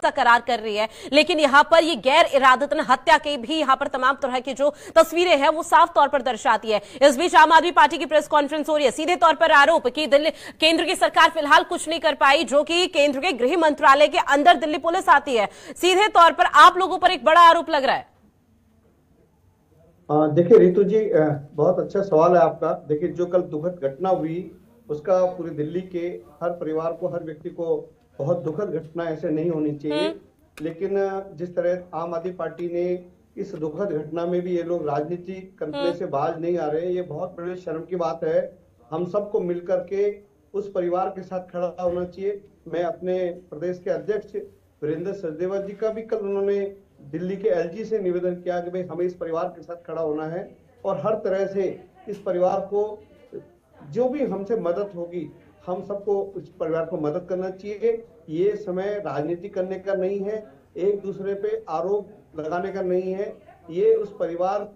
करार कर रही है, लेकिन यहां पर ये गैर इरादतन हत्या के भी यहां पर तमाम तरह की जो तस्वीरें हैं वो साफ तौर पर दर्शाती है। इस बीच आम आदमी पार्टी की प्रेस कॉन्फ्रेंस हो रही है, सीधे तौर पर आरोप कि दिल्ली केंद्र की सरकार फिलहाल कुछ नहीं कर पाई, जो कि केंद्र के गृह मंत्रालय के अंदर दिल्ली पुलिस आती है। सीधे तौर पर आप लोगों पर एक बड़ा आरोप लग रहा है। देखिए रितु जी, बहुत अच्छा सवाल है आपका। देखिए, जो कल दुखद घटना हुई उसका पूरी दिल्ली के हर परिवार को, हर व्यक्ति को बहुत दुखद घटना ऐसे नहीं होनी चाहिए, लेकिन जिस तरह आम आदमी पार्टी ने इस दुखद घटना में भी ये लोग राजनीति करने से बाज नहीं आ रहे, ये बहुत बड़े शर्म की बात है। हम सबको मिलकर के उस परिवार के साथ खड़ा होना चाहिए। मैं अपने प्रदेश के अध्यक्ष वीरेंद्र सचदेवा जी का भी कल उन्होंने दिल्ली के एलजी से निवेदन किया कि भाई हमें इस परिवार के साथ खड़ा होना है और हर तरह से इस परिवार को जो भी हमसे मदद होगी हम सबको उस परिवार को मदद करना चाहिए। ये समय राजनीति करने का नहीं है, एक दूसरे पे आरोप लगाने का नहीं है, ये उस परिवार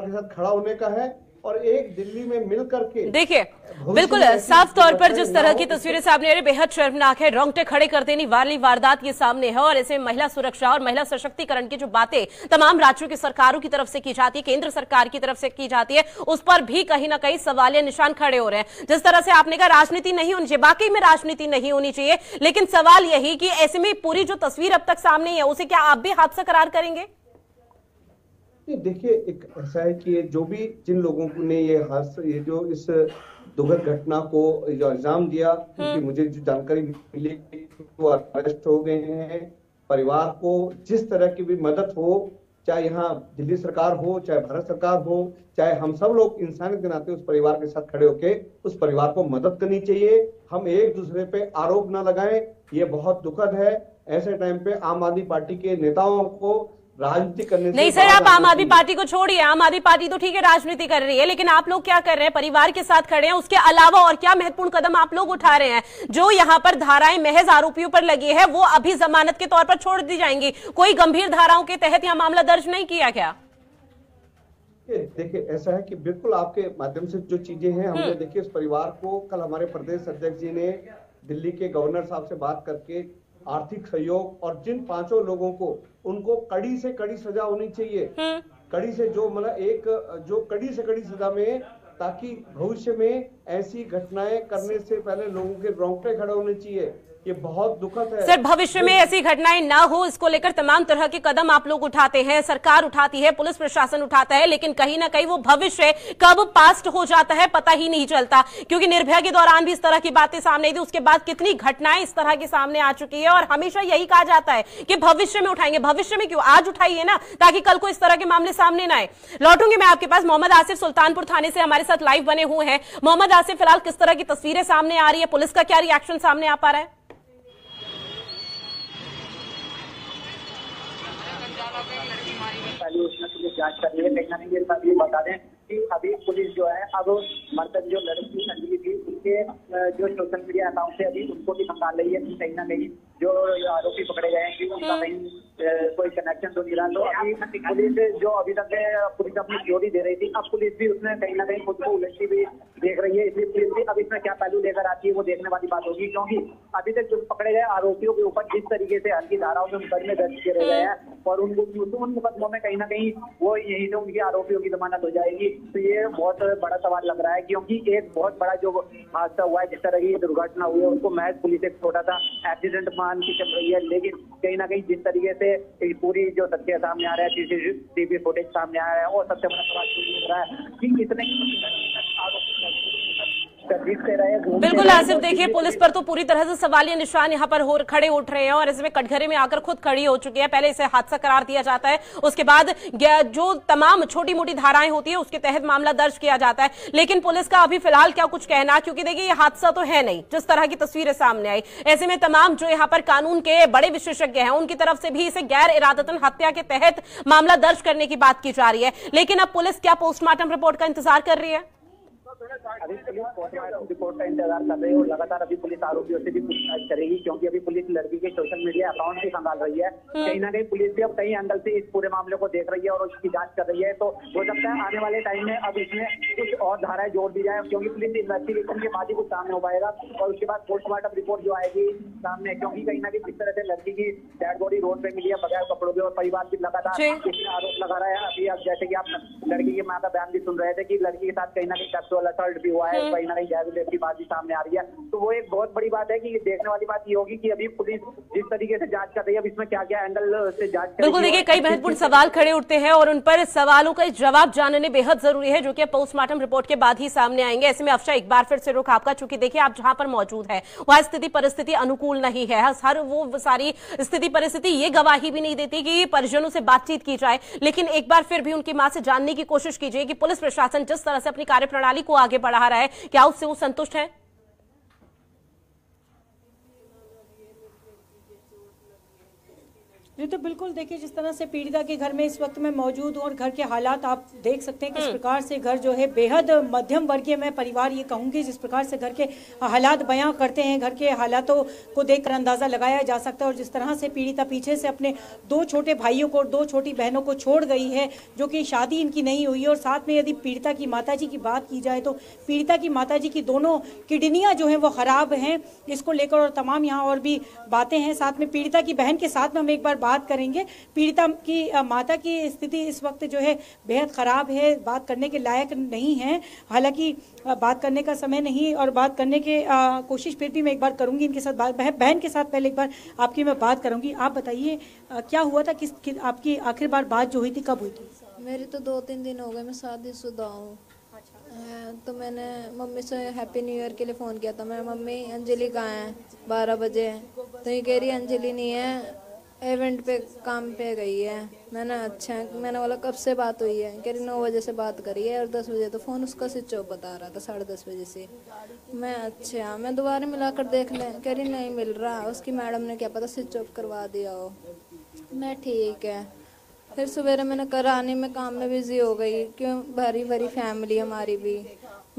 के साथ खड़ा होने का है और एक दिल्ली में मिल करके। देखिए, बिल्कुल साफ तौर पर जिस तरह की तस्वीरें सामने आ रही, बेहद शर्मनाक है, रोंगटे खड़े कर देने वाली वारदात ये सामने है। और ऐसे महिला सुरक्षा और महिला सशक्तिकरण की जो बातें तमाम राज्यों की सरकारों की तरफ से की जाती है, केंद्र सरकार की तरफ से की जाती है, उस पर भी कहीं ना कहीं सवालिया निशान खड़े हो रहे हैं। जिस तरह से आपने कहा राजनीति नहीं होनी चाहिए, वाकई में राजनीति नहीं होनी चाहिए, लेकिन सवाल यही कि ऐसे में पूरी जो तस्वीर अब तक सामने है उसे क्या आप भी हादसा करार करेंगे? देखिए, एक ऐसा है कि जिन लोगों ने ये जो इस दुखद घटना को जो इल्जाम दिया, क्योंकि मुझे जो जानकारी मिली वो अरेस्ट हो गए हैं। परिवार को जिस तरह की भी मदद हो, चाहे यहाँ दिल्ली सरकार हो, चाहे भारत सरकार हो, चाहे हम सब लोग इंसानियत के नाते उस परिवार के साथ खड़े होके उस परिवार को मदद करनी चाहिए। हम एक दूसरे पे आरोप ना लगाएं, ये बहुत दुखद है। ऐसे टाइम पे आम आदमी पार्टी के नेताओं को राजनीति करने नहीं सर, आप आम आदमी पार्टी को छोड़िए, आम आदमी पार्टी तो ठीक है राजनीति कर रही है, लेकिन आप लोग क्या कर रहे हैं? परिवार के साथ खड़े हैं, उसके अलावा और क्या महत्वपूर्ण कदम आप लोग उठा रहे हैं? जो यहाँ पर धाराएं महज आरोपियों पर लगी है वो अभी जमानत के तौर पर छोड़ दी जाएंगी, कोई गंभीर धाराओं के तहत यह मामला दर्ज नहीं किया गया? देखिए, ऐसा है कि बिल्कुल आपके माध्यम से जो चीजें हैं, हमने देखिए इस परिवार को कल हमारे प्रदेश अध्यक्ष जी ने दिल्ली के गवर्नर साहब से बात करके आर्थिक सहयोग और जिन 5 लोगों को उनको कड़ी से कड़ी सजा होनी चाहिए, कड़ी से जो कड़ी से कड़ी सजा में, ताकि भविष्य में ऐसी घटनाएं करने से पहले लोगों के रोंगटे खड़े होने चाहिए। ये बहुत दुखद है सर, भविष्य में ऐसी घटनाएं ना हो इसको लेकर तमाम तरह के कदम आप लोग उठाते हैं, सरकार उठाती है, पुलिस प्रशासन उठाता है, लेकिन कहीं ना कहीं वो भविष्य कब पास्ट हो जाता है पता ही नहीं चलता। क्योंकि निर्भया के दौरान भी इस तरह की बातें सामने आई थी, उसके बाद कितनी घटनाएं इस तरह की सामने आ चुकी है और हमेशा यही कहा जाता है कि भविष्य में उठाएंगे। भविष्य में क्यों, आज उठाइए ना, ताकि कल को इस तरह के मामले सामने ना आए। लौटूंगी मैं आपके पास। मोहम्मद आसिफ सुल्तानपुर थाने से हमारे साथ लाइव बने हुए हैं। मोहम्मद आसिफ, फिलहाल किस तरह की तस्वीरें सामने आ रही है, पुलिस का क्या रिएक्शन सामने आ पा रहा है? जांच कर रही है। कहीं ना कहीं ये सब ये बता दें कि अभी पुलिस जो है अब मृतक जो लड़की अंजलि थी उसके जो सोशल मीडिया अकाउंट से अभी उनको भी संभाल रही है कि कहीं ना कहीं जो आरोपी पकड़े गए हैं कि उनका कहीं कोई कनेक्शन तो नहीं रहा। तो अभी पुलिस जो अभी तक पुलिस अपनी थ्योरी दे रही थी, अब पुलिस भी उसमें कहीं ना कहीं खुद को उलझती भी देख रही है। इसलिए पुलिस भी अब इसमें क्या पहलू लेकर आती है वो देखने वाली बात होगी, क्योंकि अभी तक जो पकड़े गए आरोपियों के ऊपर जिस तरीके से हल्की धाराओं में मुकदमे दर्ज किए गए हैं और उन मुकदमों में कहीं ना कहीं वो यही तो उनकी आरोपियों की जमानत हो जाएगी। तो ये बहुत बड़ा सवाल लग रहा है, क्योंकि एक बहुत बड़ा जो हादसा हुआ है, जिस तरह की दुर्घटना हुई है, उसको महज पुलिस एक छोटा सा एक्सीडेंट मान के चल रही है। लेकिन कहीं ना कहीं जिस तरीके से पूरी जो तथ्य सामने आ रहा है, सीसीटीवी फुटेज सामने आ रहा है, और सबसे बड़ा सवाल ये रहा है कि कितने बिल्कुल आसिफ, देखिए पुलिस पर तो पूरी तरह से सवालिया निशान यहाँ पर खड़े उठ रहे हैं और इसमें कटघरे में आकर खुद खड़ी हो चुकी है। पहले इसे हादसा करार दिया जाता है, उसके बाद जो तमाम छोटी मोटी धाराएं होती है उसके तहत मामला दर्ज किया जाता है। लेकिन पुलिस का अभी फिलहाल क्या कुछ कहना, क्योंकि देखिए ये हादसा तो है नहीं जिस तरह की तस्वीरें सामने आई। ऐसे में तमाम जो यहाँ पर कानून के बड़े विशेषज्ञ हैं उनकी तरफ से भी इसे गैर इरादतन हत्या के तहत मामला दर्ज करने की बात की जा रही है। लेकिन अब पुलिस क्या पोस्टमार्टम रिपोर्ट का इंतजार कर रही है? अभी पुलिस पोस्टमार्टम रिपोर्ट का इंतजार कर रही है और लगातार अभी पुलिस आरोपियों से भी पूछताछ करेगी, क्योंकि अभी पुलिस लड़की के सोशल मीडिया अकाउंट भी खंगाल रही है। कहीं ना कहीं पुलिस भी अब कई एंगल से इस पूरे मामले को देख रही है और उसकी जांच कर रही है। तो हो सकता है आने वाले टाइम में अब इसमें कुछ और धाराएं जोड़ दी जाए, क्योंकि पुलिस इन्वेस्टिगेशन के बाद ही कुछ सामने हो पाएगा और उसके बाद पोस्टमार्टम रिपोर्ट जो आएगी सामने, क्योंकि कहीं ना कहीं जिस तरह से लड़की की डेड बॉडी रोड पे मिली है बगैर कपड़ों के और परिवार भी लगातार इसमें आरोप लगा रहा है। अभी अब जैसे कि आप लड़की की मां का बयान भी सुन रहे थे कि लड़की के साथ कहीं ना कहीं सेक्सुअल असल्ट भी हुआ है, कहीं ना कहीं जैविक रेप की बात भी सामने आ रही है। तो वो एक बहुत बड़ी बात है कि देखने वाली बात ये होगी कि अभी पुलिस जिस तरीके से जांच कर रही है अब इसमें क्या क्या एंगल से जांच कर। बिल्कुल, देखिए कई महत्वपूर्ण सवाल खड़े उठते हैं और उन पर सवालों का जवाब जानने बेहद जरूरी है, जो कि पोस्टमार्टम रिपोर्ट के बाद ही सामने आएंगे। ऐसे में अफशा एक बार फिर से रुख आपका, चूंकि देखिए आप जहां पर मौजूद है वहां स्थिति परिस्थिति अनुकूल नहीं है। हर वो सारी स्थिति परिस्थिति ये गवाही भी नहीं देती कि परिजनों से बातचीत की जाए, लेकिन एक बार फिर भी उनकी मां से जानने की कोशिश कीजिए कि पुलिस प्रशासन जिस तरह से अपनी कार्यप्रणाली को आगे बढ़ा रहा है क्या उससे वो संतुष्ट है। जी तो बिल्कुल, देखिए जिस तरह से पीड़िता के घर में इस वक्त मैं मौजूद हूँ और घर के हालात आप देख सकते हैं किस प्रकार से घर जो है बेहद मध्यम वर्गीय मैं परिवार ये कहूँगी, जिस प्रकार से घर के हालात बयां करते हैं, घर के हालातों को देखकर अंदाज़ा लगाया जा सकता है। और जिस तरह से पीड़िता पीछे से अपने 2 छोटे भाइयों को और 2 छोटी बहनों को छोड़ गई है, जो कि शादी इनकी नहीं हुई है। और साथ में यदि पीड़िता की माताजी की बात की जाए तो पीड़िता की माताजी की दोनों किडनियाँ जो हैं वो ख़राब हैं, इसको लेकर और तमाम यहाँ और भी बातें हैं। साथ में पीड़िता की बहन के साथ में हम एक बार बात करेंगे। पीड़िता की माता की स्थिति इस वक्त जो है बेहद खराब है, बात करने के लायक नहीं है। हालांकि बात करने का समय नहीं और बात करने के कोशिश फिर भी मैं एक बार करूंगी इनके साथ बात। बहन के साथ पहले एक बार आपकी मैं बात करूंगी। आप बताइए क्या हुआ था, आपकी आखिर बार बात जो हुई थी कब हुई थी? मेरी तो 2-3 दिन हो गए, मैं शादीशुदा हूँ। तो मैंने मम्मी से हैप्पी न्यू ईयर के लिए फ़ोन किया था। मैं मम्मी अंजलि कहाँ है 12 बजे, तो ये कह रही अंजलि नहीं है, इवेंट पे काम पे गई है। मैंने अच्छा, मैंने बोला कब से बात हुई है? कह रही 9 बजे से बात करी है और 10 बजे तो फ़ोन उसका स्विच ऑफ बता रहा था, 10:30 बजे से। मैं अच्छा, मैं दोबारा मिलाकर देख लें, कह रही नहीं मिल रहा, उसकी मैडम ने क्या पता स्विच ऑफ करवा दिया हो। मैं ठीक है। फिर सवेरे मैंने कराने में काम में बिजी हो गई, क्यों भरी भरी फैमिली हमारी भी।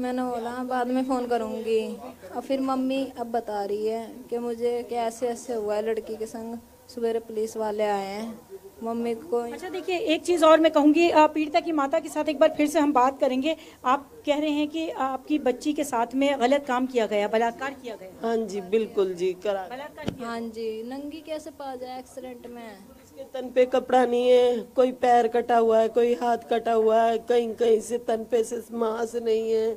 मैंने बोला बाद में फ़ोन करूँगी। और फिर मम्मी अब बता रही है कि मुझे कि ऐसे ऐसे हुआ है लड़की के संग, सवेरे पुलिस वाले आए हैं मम्मी को। अच्छा देखिए, एक चीज़ और मैं कहूँगी, पीड़िता की माता के साथ एक बार फिर से हम बात करेंगे। आप कह रहे हैं कि आपकी बच्ची के साथ में गलत काम किया गया, बलात्कार किया गया। हाँ जी बिल्कुल जी, करा बलात्कार किया। हाँ जी, नंगी कैसे पा जाए एक्सीडेंट में? इसके तन पे कपड़ा नहीं है, कोई पैर कटा हुआ है, कोई हाथ कटा हुआ है, कहीं कहीं से तन पे से मांस नहीं है।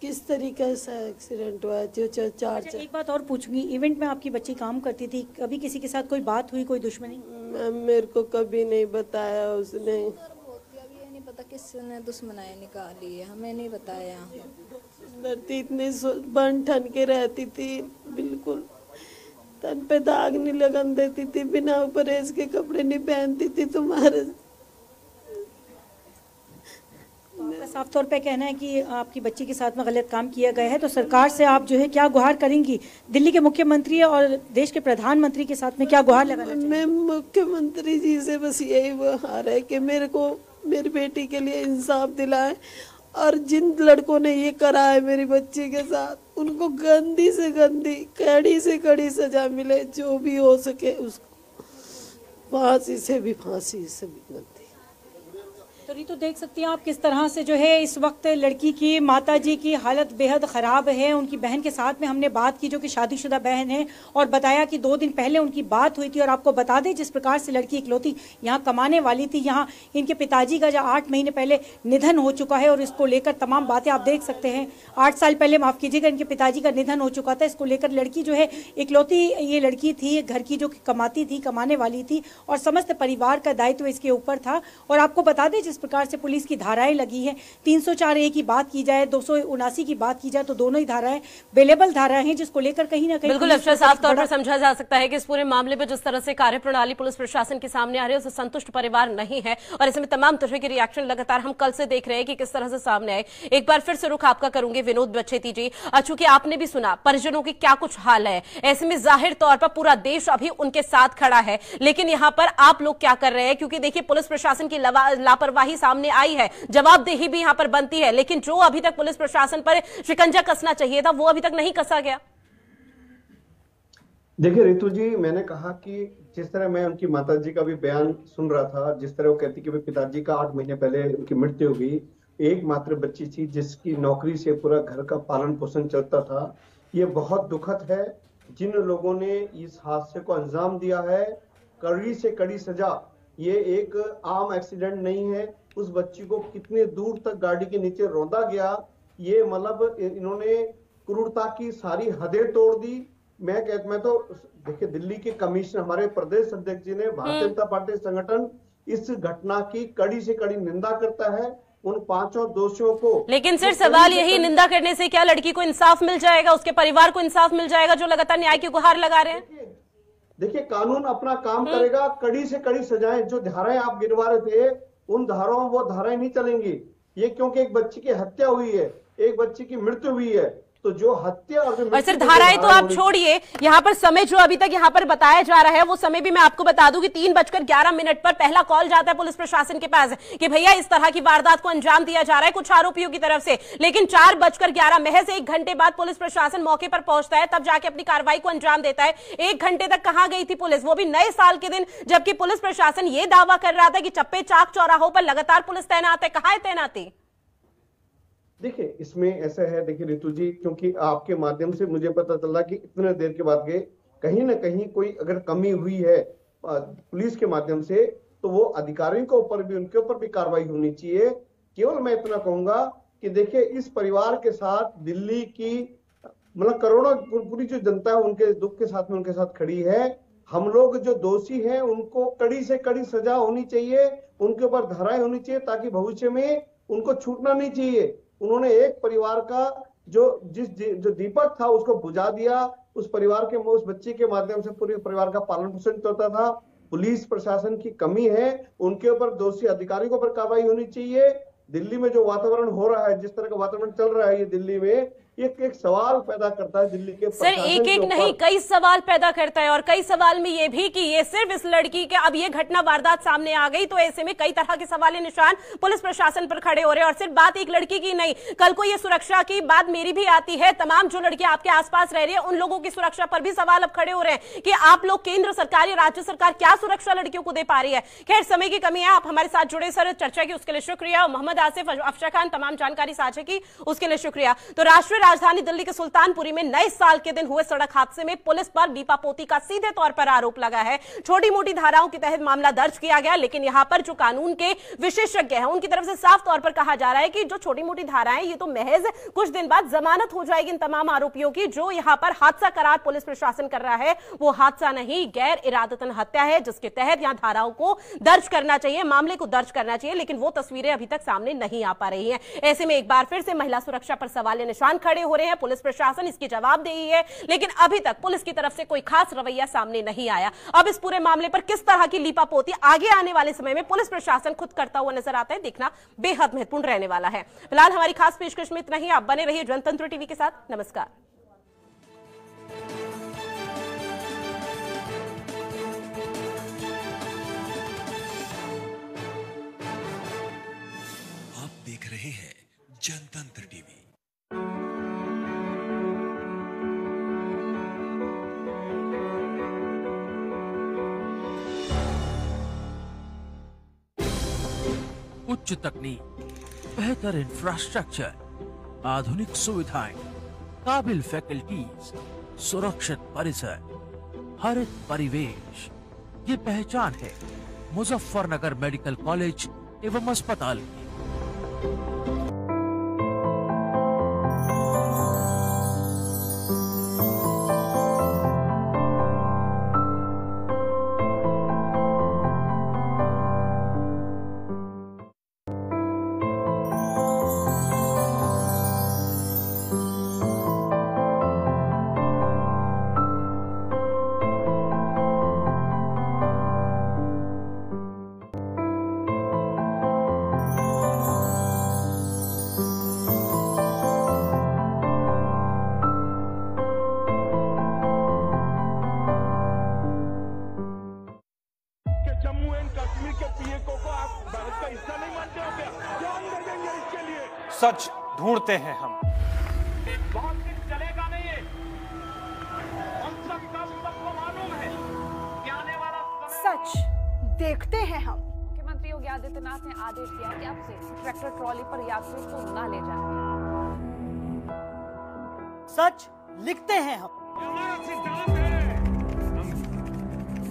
किस तरीके से एक्सीडेंट हुआ है? अच्छा, एक बात और पूछूंगी, इवेंट में आपकी बच्ची काम करती थी, कभी किसी के साथ कोई बात हुई, कोई दुश्मनी? मेरे को कभी नहीं बताया उसने। अब ये नहीं पता किसने दुश्मनाई निकाली है, हमें नहीं बताया। धरती इतनी बन ठन के रहती थी, बिल्कुल तन पे दाग नहीं लगन देती थी, बिना परहेज के कपड़े नहीं पहनती थी। तुम्हारे साफ तौर पे कहना है कि आपकी बच्ची के साथ में गलत काम किया गया है, तो सरकार से आप जो है क्या गुहार करेंगी? दिल्ली के मुख्यमंत्री और देश के प्रधानमंत्री के साथ में क्या गुहार लगाना चाहिए? मैं मुख्यमंत्री जी से बस यही गुहार है कि मेरे को मेरी बेटी के लिए इंसाफ दिलाए, और जिन लड़कों ने ये करा है मेरी बच्ची के साथ उनको गंदी से गंदी, कड़ी से कड़ी सजा मिले, जो भी हो सके उसको, फांसी से भी गंदी। तो देख सकती हैं आप किस तरह से जो है इस वक्त लड़की की माताजी की हालत बेहद ख़राब है। उनकी बहन के साथ में हमने बात की जो कि शादीशुदा बहन है, और बताया कि 2 दिन पहले उनकी बात हुई थी। और आपको बता दें जिस प्रकार से लड़की इकलौती यहाँ कमाने वाली थी, यहाँ इनके पिताजी का जो 8 महीने पहले निधन हो चुका है, और इसको लेकर तमाम बातें आप देख सकते हैं। 8 साल पहले, माफ़ कीजिएगा, इनके पिताजी का निधन हो चुका था। इसको लेकर लड़की जो है इकलौती ये लड़की थी घर की, जो कमाती थी, कमाने वाली थी, और समस्त परिवार का दायित्व इसके ऊपर था। और आपको बता दें जिस प्रकार से पुलिस की धाराएं लगी हैं, 304A की बात की जाए, 279 की बात की जाए, तो दोनों ही धाराएं बेलेबल धाराएं हैं, जिसको लेकर कहीं ना कहीं बिल्कुल अफशा साफ तौर पर समझा जा सकता है कि इस पूरे मामले में जिस तरह से कार्यप्रणाली पुलिस प्रशासन के सामने आ रही है उससे संतुष्ट परिवार नहीं है। और ऐसे में तमाम तरह के रिएक्शन लगातार हम कल से देख रहे हैं कि किस तरह से सामने आए। एक बार फिर से रुख आपका करूंगी विनोद बच्छेती जी, चूंकि आपने भी सुना परिजनों की क्या कुछ हाल है, ऐसे में जाहिर तौर पर पूरा देश अभी उनके साथ खड़ा है, लेकिन यहाँ पर आप लोग क्या कर रहे हैं? क्योंकि देखिए पुलिस प्रशासन की लापरवाही गवाही सामने आई है, जवाबदेही भी यहां पर बनती है, लेकिन जो अभी तक पुलिस प्रशासन पर शिकंजा कसना चाहिए था वो अभी तक नहीं कसा गया। देखिए रितु जी, मैंने कहा कि जिस तरह मैं उनकी माताजी का भी बयान सुन रहा था, जिस तरह वो कहती कि पिताजी का 8 महीने पहले उनकी मृत्यु हुई, एकमात्र बच्ची थी जिसकी नौकरी से पूरा घर का पालन पोषण चलता था। ये बहुत दुखद है। जिन लोगों ने इस हादसे को अंजाम दिया है, कड़ी से कड़ी सजा। ये एक आम एक्सीडेंट नहीं है। उस बच्ची को कितने दूर तक गाड़ी के नीचे रौंदा गया, ये मतलब इन्होंने क्रूरता की सारी हदें तोड़ दी। मैं तो देखिए, दिल्ली के कमिश्नर, हमारे प्रदेश अध्यक्ष जी ने, भारतीय जनता पार्टी संगठन इस घटना की कड़ी से कड़ी निंदा करता है। उन 5 दोषियों को, लेकिन सिर्फ सवाल यही, निंदा करने से क्या लड़की को इंसाफ मिल जाएगा, उसके परिवार को इंसाफ मिल जाएगा जो लगातार न्याय की गुहार लगा रहे हैं? देखिए, कानून अपना काम करेगा। कड़ी से कड़ी सजाएं। जो धाराएं आप गिनवा रहे थे, उन धाराओं वो धाराएं नहीं चलेंगी। ये क्योंकि एक बच्ची की हत्या हुई है, एक बच्ची की मृत्यु हुई है, तो जो हत्या और सर धाराएं तो आप छोड़िए, यहाँ पर समय जो अभी तक यहाँ पर बताया जा रहा है वो समय भी मैं आपको बता दूं कि 3:11 पर पहला कॉल जाता है पुलिस प्रशासन के पास कि भैया इस तरह की वारदात को अंजाम दिया जा रहा है कुछ आरोपियों की तरफ से। लेकिन 4:11 महज 1 घंटे बाद पुलिस प्रशासन मौके पर पहुंचता है, तब जाके अपनी कार्रवाई को अंजाम देता है। 1 घंटे तक कहां गई थी पुलिस, वो भी नए साल के दिन, जबकि पुलिस प्रशासन ये दावा कर रहा था कि चप्पे चाक चौराहों पर लगातार पुलिस तैनात है। कहां है तैनाती? देखिए, इसमें ऐसा है, देखिए रितु जी, क्योंकि आपके माध्यम से मुझे पता चला कि इतने देर के बाद गए, कहीं ना कहीं कोई अगर कमी हुई है पुलिस के माध्यम से, तो वो अधिकारियों के ऊपर भी, उनके ऊपर भी कार्रवाई होनी चाहिए। केवल मैं इतना कहूंगा कि देखिए, इस परिवार के साथ दिल्ली की मतलब करोड़ों पूरी जो जनता है उनके दुख के साथ में उनके साथ खड़ी है। हम लोग जो दोषी हैं उनको कड़ी से कड़ी सजा होनी चाहिए, उनके ऊपर धाराएं होनी चाहिए, ताकि भविष्य में उनको छूटना नहीं चाहिए। उन्होंने एक परिवार का जो दीपक था उसको बुझा दिया। उस परिवार के, उस बच्चे के माध्यम से पूरे परिवार का पालन पोषण चलता था। पुलिस प्रशासन की कमी है, उनके ऊपर दोषी अधिकारियों के ऊपर कार्रवाई होनी चाहिए। दिल्ली में जो वातावरण हो रहा है, जिस तरह का वातावरण चल रहा है ये दिल्ली में, एक सवाल पैदा करता है दिल्ली के सर। एक नहीं, कई सवाल पैदा करता है, और कई सवाल में ये भी कि ये सिर्फ इस लड़की के, अब ये घटना वारदात सामने आ गई तो ऐसे में कई तरह के सवाल निशान पुलिस प्रशासन पर खड़े हो रहे हैं। और सिर्फ बात एक लड़की की नहीं, कल को ये सुरक्षा की बात मेरी भी आती है। तमाम जो लड़कियां आपके आसपास रह रही है उन लोगों की सुरक्षा पर भी सवाल अब खड़े हो रहे हैं कि आप लोग, केंद्र सरकार या राज्य सरकार क्या सुरक्षा लड़कियों को दे पा रही है। खैर, समय की कमी है, आप हमारे साथ जुड़े सर, चर्चा की उसके लिए शुक्रिया। मोहम्मद आसिफ, अफशा खान, तमाम जानकारी साझा की उसके लिए शुक्रिया। तो राष्ट्रीय राजधानी दिल्ली के सुल्तानपुरी में नए साल के दिन हुए सड़क हादसे में पुलिस पर लीपापोती का सीधे तौर पर आरोप लगा है। छोटी मोटी धाराओं के तहत मामला दर्ज किया गया, लेकिन यहां पर जो कानून के विशेषज्ञ हैं उनकी तरफ से साफ तौर पर कहा जा रहा है कि जो छोटी मोटी धाराएं, ये तो महज कुछ दिन बाद जमानत हो जाएगी इन तमाम आरोपियों की। जो यहां पर हादसा करार पुलिस प्रशासन कर रहा है वो हादसा नहीं, गैर इरादतन हत्या है, जिसके तहत यहां धाराओं को दर्ज करना चाहिए, मामले को दर्ज करना चाहिए, लेकिन वो तस्वीरें अभी तक सामने नहीं आ पा रही हैं। ऐसे में एक बार फिर से महिला सुरक्षा पर सवाल निशान खड़े हो रहे हैं। पुलिस प्रशासन इसकी जवाबदेही है, लेकिन अभी तक पुलिस की तरफ से कोई खास रवैया सामने नहीं आया। अब इस पूरे मामले पर किस तरह की लीपापोती आगे आने वाले समय में पुलिस प्रशासन खुद करता हुआ नजर आता है, देखना बेहद महत्वपूर्ण रहने वाला है। फिलहाल हमारी खास पेशकश में इतना ही। आप बने रहिए जनतंत्र टीवी के साथ। नमस्कार। आप देख रहे हैं जनतंत्र टीवी। उच्च तकनीक, बेहतर इंफ्रास्ट्रक्चर, आधुनिक सुविधाएं, काबिल फैकल्टीज, सुरक्षित परिसर, हरित परिवेश, ये पहचान है मुजफ्फरनगर मेडिकल कॉलेज एवं अस्पताल की। आदमी के पीए को आप भारत का हिस्सा नहीं मानते हो क्या? जान दे देंगे इसके लिए। सच ढूंढते हैं हम। बहुत दिन चलेगा नहीं है। हम सबको मालूम है कि आने वाला सच देखते हैं हम। मुख्यमंत्री योगी आदित्यनाथ ने आदेश दिया कि अब से ट्रैक्टर ट्रॉली पर यात्रियों को न ले जाए। सच लिखते हैं हम। हमारा सिद्धांत है, हम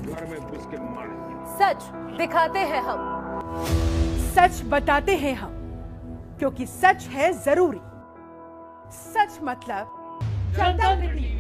घर में घुस के मारेंगे। सच दिखाते हैं हम। सच बताते हैं हम, क्योंकि सच है जरूरी। सच मतलब जनता टीवी।